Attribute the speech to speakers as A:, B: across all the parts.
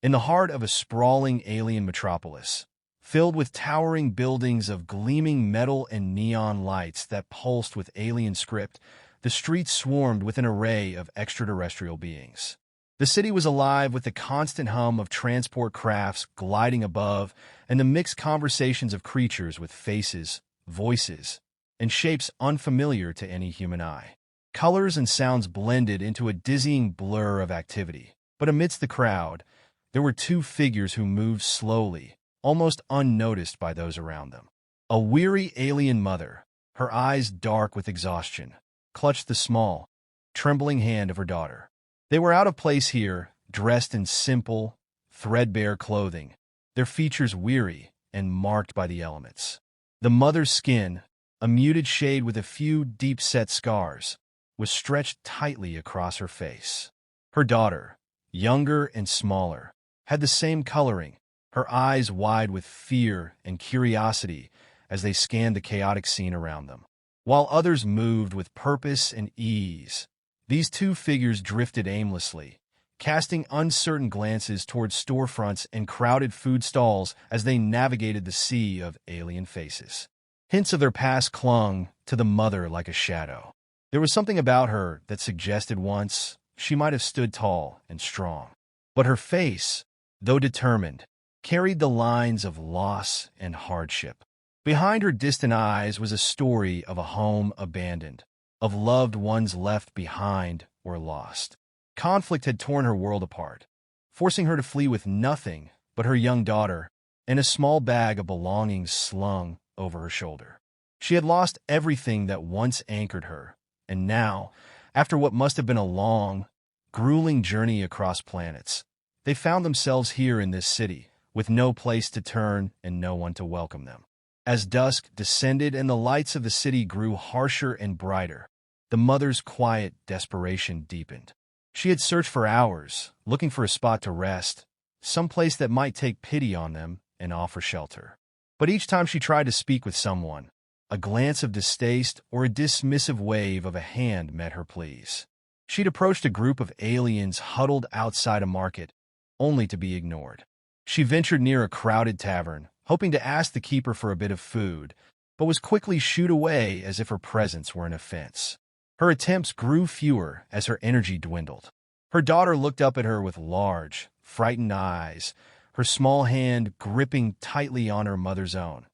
A: In the heart of a sprawling alien metropolis, filled with towering buildings of gleaming metal and neon lights that pulsed with alien script, the streets swarmed with an array of extraterrestrial beings. The city was alive with the constant hum of transport crafts gliding above and the mixed conversations of creatures with faces, voices, and shapes unfamiliar to any human eye. Colors and sounds blended into a dizzying blur of activity. But amidst the crowd, there were two figures who moved slowly, almost unnoticed by those around them. A weary alien mother, her eyes dark with exhaustion, clutched the small, trembling hand of her daughter. They were out of place here, dressed in simple, threadbare clothing, their features weary and marked by the elements. The mother's skin, a muted shade with a few deep-set scars, was stretched tightly across her face. Her daughter, younger and smaller, had the same coloring, her eyes wide with fear and curiosity as they scanned the chaotic scene around them. While others moved with purpose and ease, these two figures drifted aimlessly, casting uncertain glances towards storefronts and crowded food stalls as they navigated the sea of alien faces. Hints of their past clung to the mother like a shadow. There was something about her that suggested once she might have stood tall and strong. But her face, though determined, carried the lines of loss and hardship. Behind her distant eyes was a story of a home abandoned, of loved ones left behind or lost. Conflict had torn her world apart, forcing her to flee with nothing but her young daughter and a small bag of belongings slung over her shoulder. She had lost everything that once anchored her, and now, after what must have been a long, grueling journey across planets, they found themselves here in this city, with no place to turn and no one to welcome them. As dusk descended and the lights of the city grew harsher and brighter, the mother's quiet desperation deepened. She had searched for hours, looking for a spot to rest, some place that might take pity on them and offer shelter. But each time she tried to speak with someone, a glance of distaste or a dismissive wave of a hand met her pleas. She'd approached a group of aliens huddled outside a market, only to be ignored. She ventured near a crowded tavern, hoping to ask the keeper for a bit of food, but was quickly shooed away as if her presence were an offense. Her attempts grew fewer as her energy dwindled. Her daughter looked up at her with large, frightened eyes, her small hand gripping tightly on her mother's own,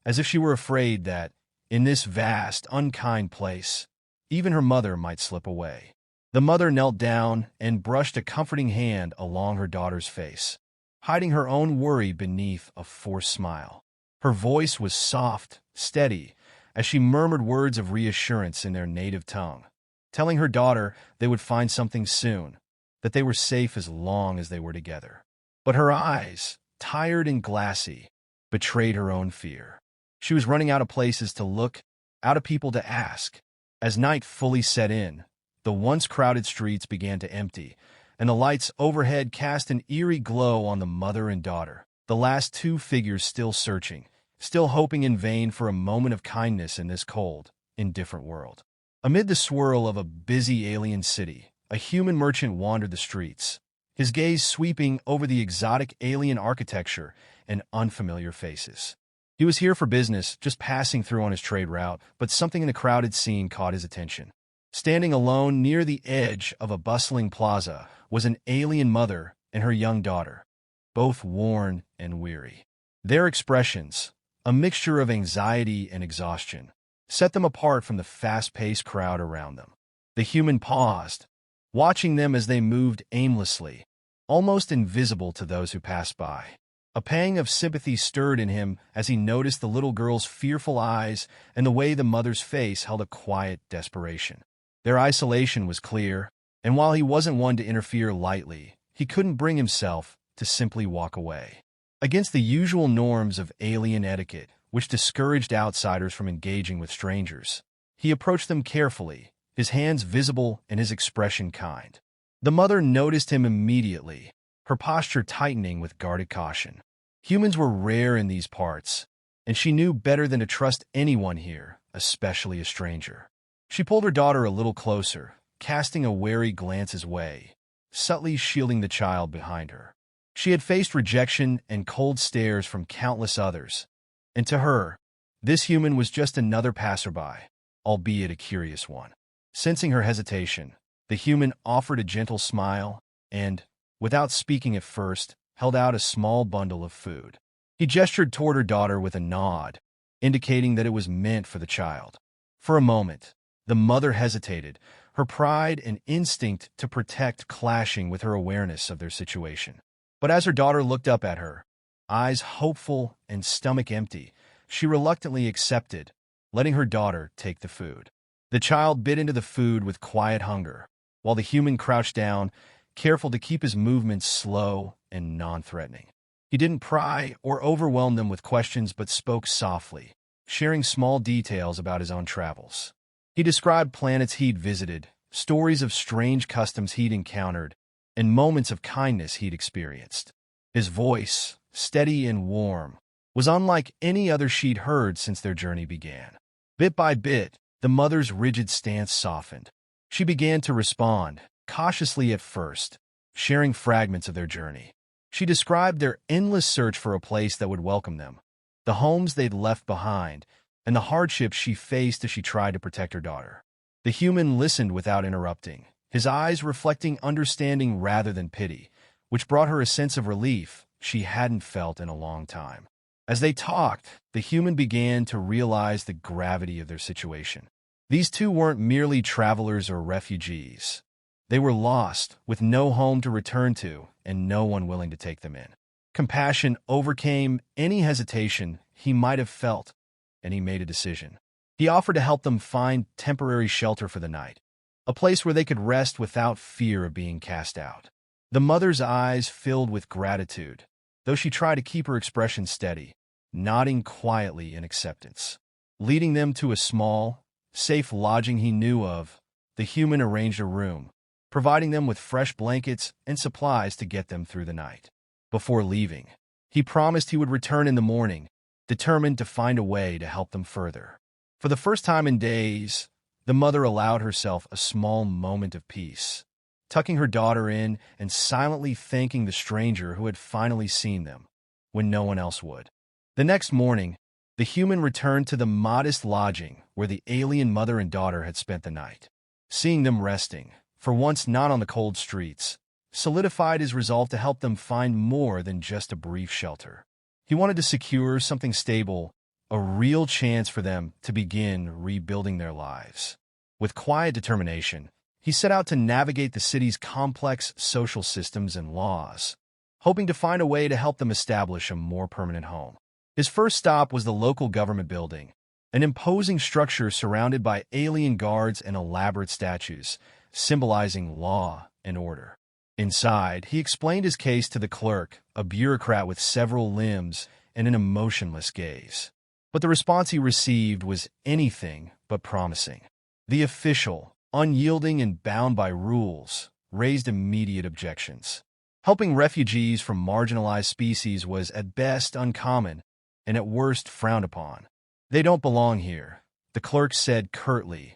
A: as if she were afraid that, in this vast, unkind place, even her mother might slip away. The mother knelt down and brushed a comforting hand along her daughter's face, hiding her own worry beneath a forced smile. Her voice was soft, steady, as she murmured words of reassurance in their native tongue, telling her daughter they would find something soon, that they were safe as long as they were together. But her eyes, tired and glassy, betrayed her own fear. She was running out of places to look, out of people to ask. As night fully set in, the once crowded streets began to empty, and the lights overhead cast an eerie glow on the mother and daughter, the last two figures still searching, still hoping in vain for a moment of kindness in this cold, indifferent world. Amid the swirl of a busy alien city, a human merchant wandered the streets, his gaze sweeping over the exotic alien architecture and unfamiliar faces. He was here for business, just passing through on his trade route, but something in the crowded scene caught his attention. Standing alone near the edge of a bustling plaza was an alien mother and her young daughter, both worn and weary. Their expressions, a mixture of anxiety and exhaustion, set them apart from the fast-paced crowd around them. The human paused, watching them as they moved aimlessly, almost invisible to those who passed by. A pang of sympathy stirred in him as he noticed the little girl's fearful eyes and the way the mother's face held a quiet desperation. Their isolation was clear, and while he wasn't one to interfere lightly, he couldn't bring himself to simply walk away. Against the usual norms of alien etiquette, which discouraged outsiders from engaging with strangers, he approached them carefully, his hands visible and his expression kind. The mother noticed him immediately, her posture tightening with guarded caution. Humans were rare in these parts, and she knew better than to trust anyone here, especially a stranger. She pulled her daughter a little closer, casting a wary glance his way, subtly shielding the child behind her. She had faced rejection and cold stares from countless others, and to her, this human was just another passerby, albeit a curious one. Sensing her hesitation, the human offered a gentle smile and, without speaking at first, held out a small bundle of food. He gestured toward her daughter with a nod, indicating that it was meant for the child. For a moment, the mother hesitated, her pride and instinct to protect clashing with her awareness of their situation. But as her daughter looked up at her, eyes hopeful and stomach empty, she reluctantly accepted, letting her daughter take the food. The child bit into the food with quiet hunger, while the human crouched down, careful to keep his movements slow and non-threatening. He didn't pry or overwhelm them with questions but spoke softly, sharing small details about his own travels. He described planets he'd visited, stories of strange customs he'd encountered, and moments of kindness he'd experienced. His voice, steady and warm, was unlike any other she'd heard since their journey began. Bit by bit, the mother's rigid stance softened. She began to respond, cautiously at first, sharing fragments of their journey. She described their endless search for a place that would welcome them, the homes they'd left behind, and the hardships she faced as she tried to protect her daughter. The human listened without interrupting, his eyes reflecting understanding rather than pity, which brought her a sense of relief she hadn't felt in a long time. As they talked, the human began to realize the gravity of their situation. These two weren't merely travelers or refugees. They were lost, with no home to return to and no one willing to take them in. Compassion overcame any hesitation he might have felt, and he made a decision. He offered to help them find temporary shelter for the night, a place where they could rest without fear of being cast out. The mother's eyes filled with gratitude, though she tried to keep her expression steady, nodding quietly in acceptance. Leading them to a small, safe lodging he knew of, the human arranged a room, providing them with fresh blankets and supplies to get them through the night. Before leaving, he promised he would return in the morning, determined to find a way to help them further. For the first time in days, the mother allowed herself a small moment of peace, tucking her daughter in and silently thanking the stranger who had finally seen them, when no one else would. The next morning, the human returned to the modest lodging where the alien mother and daughter had spent the night. Seeing them resting, for once not on the cold streets, solidified his resolve to help them find more than just a brief shelter. He wanted to secure something stable, a real chance for them to begin rebuilding their lives. With quiet determination, he set out to navigate the city's complex social systems and laws, hoping to find a way to help them establish a more permanent home. His first stop was the local government building, an imposing structure surrounded by alien guards and elaborate statues, symbolizing law and order. Inside, he explained his case to the clerk, a bureaucrat with several limbs and an emotionless gaze. But the response he received was anything but promising. The official, unyielding and bound by rules, raised immediate objections. Helping refugees from marginalized species was at best uncommon and at worst frowned upon. "They don't belong here," the clerk said curtly,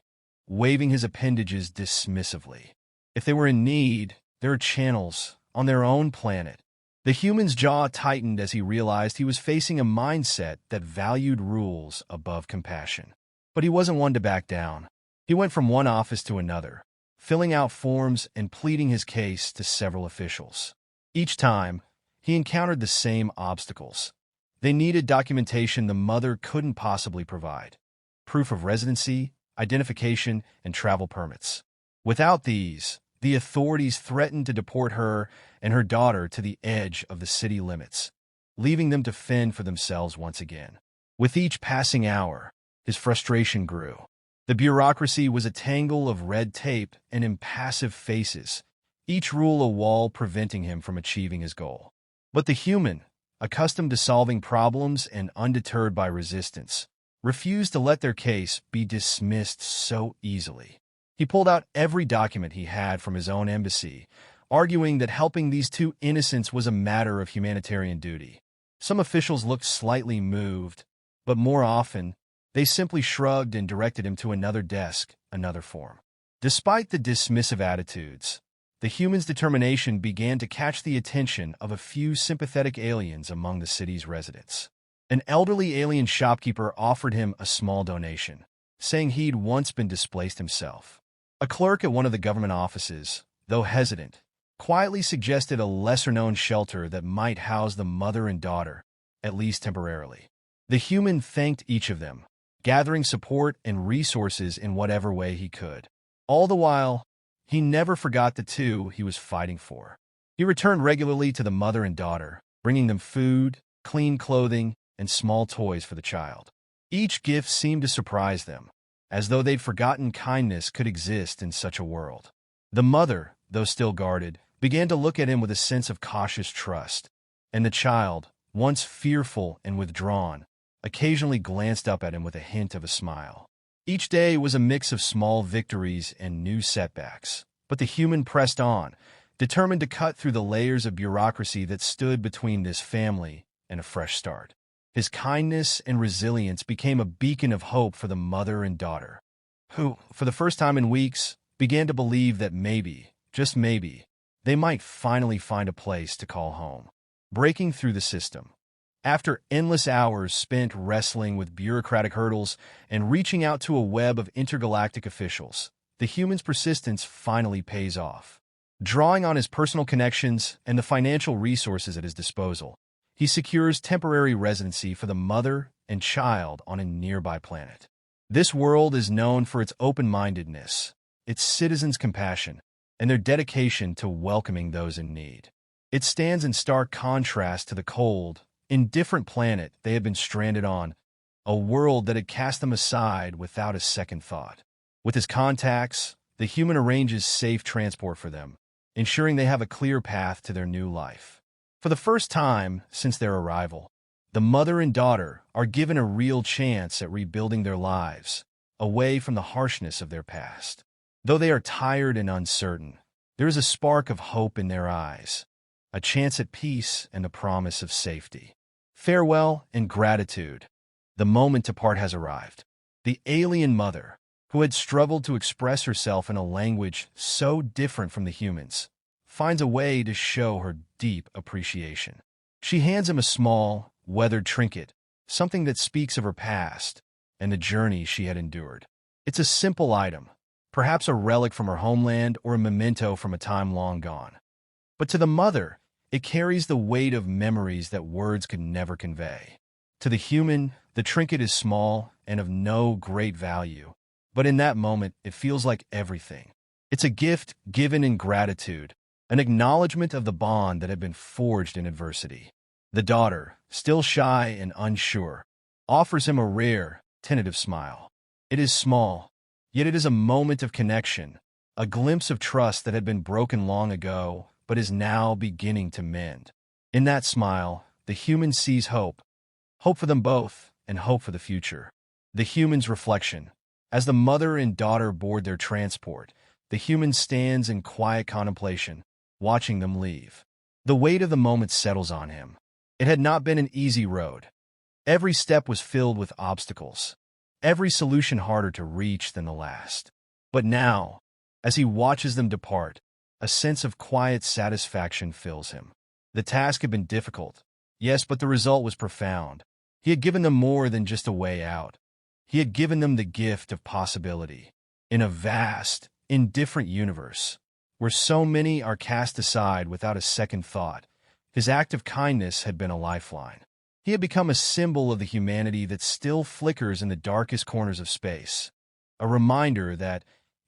A: waving his appendages dismissively. "If they were in need, there are channels on their own planet." The human's jaw tightened as he realized he was facing a mindset that valued rules above compassion. But he wasn't one to back down. He went from one office to another, filling out forms and pleading his case to several officials. Each time, he encountered the same obstacles. They needed documentation the mother couldn't possibly provide: proof of residency, identification, and travel permits. Without these, the authorities threatened to deport her and her daughter to the edge of the city limits, leaving them to fend for themselves once again. With each passing hour, his frustration grew. The bureaucracy was a tangle of red tape and impassive faces, each rule a wall preventing him from achieving his goal. But the human, accustomed to solving problems and undeterred by resistance, refused to let their case be dismissed so easily. He pulled out every document he had from his own embassy, arguing that helping these two innocents was a matter of humanitarian duty. Some officials looked slightly moved, but more often, they simply shrugged and directed him to another desk, another form. Despite the dismissive attitudes, the humans' determination began to catch the attention of a few sympathetic aliens among the city's residents. An elderly alien shopkeeper offered him a small donation, saying he'd once been displaced himself. A clerk at one of the government offices, though hesitant, quietly suggested a lesser-known shelter that might house the mother and daughter, at least temporarily. The human thanked each of them, gathering support and resources in whatever way he could. All the while, he never forgot the two he was fighting for. He returned regularly to the mother and daughter, bringing them food, clean clothing, and small toys for the child. Each gift seemed to surprise them, as though they'd forgotten kindness could exist in such a world. The mother, though still guarded, began to look at him with a sense of cautious trust, and the child, once fearful and withdrawn, occasionally glanced up at him with a hint of a smile. Each day was a mix of small victories and new setbacks, but the human pressed on, determined to cut through the layers of bureaucracy that stood between this family and a fresh start. His kindness and resilience became a beacon of hope for the mother and daughter, who, for the first time in weeks, began to believe that maybe, just maybe, they might finally find a place to call home. Breaking through the system. After endless hours spent wrestling with bureaucratic hurdles and reaching out to a web of intergalactic officials, the human's persistence finally pays off. Drawing on his personal connections and the financial resources at his disposal, he secures temporary residency for the mother and child on a nearby planet. This world is known for its open-mindedness, its citizens' compassion, and their dedication to welcoming those in need. It stands in stark contrast to the cold, indifferent planet they had been stranded on, a world that had cast them aside without a second thought. With his contacts, the human arranges safe transport for them, ensuring they have a clear path to their new life. For the first time since their arrival, the mother and daughter are given a real chance at rebuilding their lives, away from the harshness of their past. Though they are tired and uncertain, there is a spark of hope in their eyes, a chance at peace and the promise of safety. Farewell and gratitude. The moment to part has arrived. The alien mother, who had struggled to express herself in a language so different from the humans, finds a way to show her deep appreciation. She hands him a small, weathered trinket, something that speaks of her past and the journey she had endured. It's a simple item, perhaps a relic from her homeland or a memento from a time long gone. But to the mother, it carries the weight of memories that words could never convey. To the human, the trinket is small and of no great value, but in that moment, it feels like everything. It's a gift given in gratitude, an acknowledgement of the bond that had been forged in adversity. The daughter, still shy and unsure, offers him a rare, tentative smile. It is small, yet it is a moment of connection, a glimpse of trust that had been broken long ago, but is now beginning to mend. In that smile, the human sees hope. Hope for them both, and hope for the future. The human's reflection. As the mother and daughter board their transport, the human stands in quiet contemplation, watching them leave. The weight of the moment settles on him. It had not been an easy road. Every step was filled with obstacles, every solution harder to reach than the last. But now, as he watches them depart, a sense of quiet satisfaction fills him. The task had been difficult, yes, but the result was profound. He had given them more than just a way out. He had given them the gift of possibility. In a vast, indifferent universe, where so many are cast aside without a second thought, his act of kindness had been a lifeline. He had become a symbol of the humanity that still flickers in the darkest corners of space, a reminder that,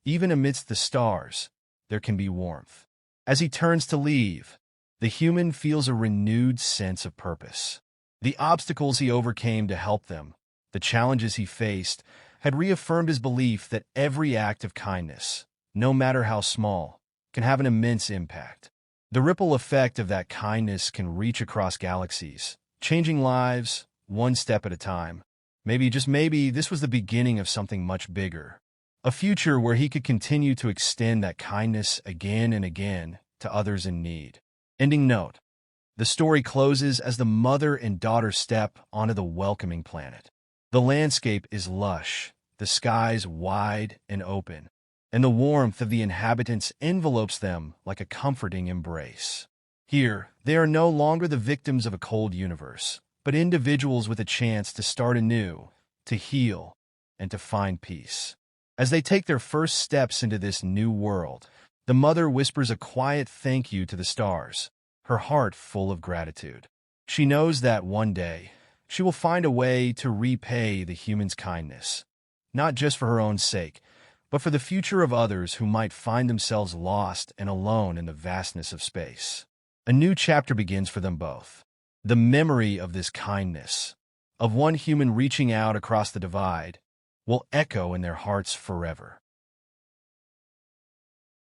A: even amidst the stars, there can be warmth. As he turns to leave, the human feels a renewed sense of purpose. The obstacles he overcame to help them, the challenges he faced, had reaffirmed his belief that every act of kindness, no matter how small, can have an immense impact. The ripple effect of that kindness can reach across galaxies, changing lives, one step at a time. Maybe, just maybe, this was the beginning of something much bigger. A future where he could continue to extend that kindness again and again to others in need. Ending note. The story closes as the mother and daughter step onto the welcoming planet. The landscape is lush, the skies wide and open, and the warmth of the inhabitants envelopes them like a comforting embrace. Here, they are no longer the victims of a cold universe, but individuals with a chance to start anew, to heal, and to find peace. As they take their first steps into this new world, the mother whispers a quiet thank you to the stars, her heart full of gratitude. She knows that one day, she will find a way to repay the humans' kindness, not just for her own sake, but for the future of others who might find themselves lost and alone in the vastness of space. A new chapter begins for them both. The memory of this kindness, of one human reaching out across the divide, will echo in their hearts forever.